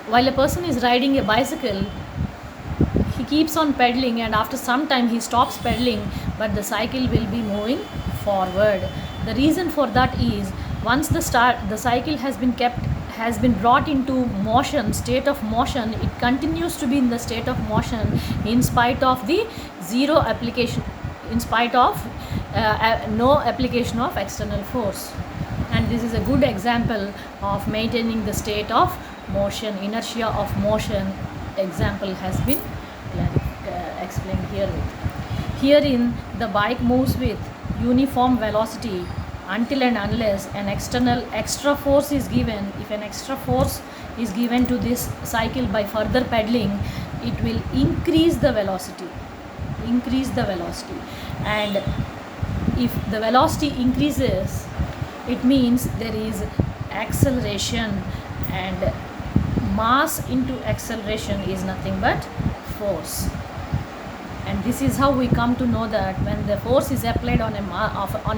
while a person is riding a bicycle, he keeps on pedaling, and after some time he stops pedaling, but the cycle will be moving forward. The reason for that is, once the cycle has been brought into motion, state of motion, it continues to be in the state of motion in spite of the zero application, in spite of no application of external force. And this is a good example of maintaining the state of motion. Inertia of motion example has been explained here. Herein, the bike moves with uniform velocity until and unless an extra force is given. If an extra force is given to this cycle by further pedaling, it will increase the velocity. And if the velocity increases, it means there is acceleration, and mass into acceleration is nothing but force. And this is how we come to know that when the force is applied on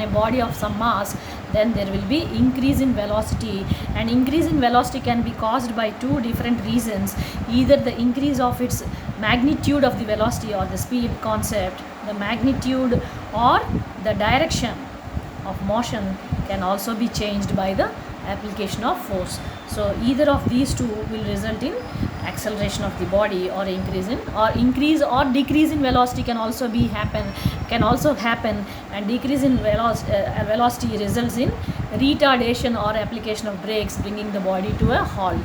a body of some mass, then there will be increase in velocity. And increase in velocity can be caused by two different reasons: either the increase of its magnitude of the velocity or the speed concept, the magnitude or the direction of motion can also be changed by the application of force. So either of these two will result in acceleration of the body, or increase or decrease in velocity can also happen. And decrease in velocity results in retardation or application of brakes, bringing the body to a halt.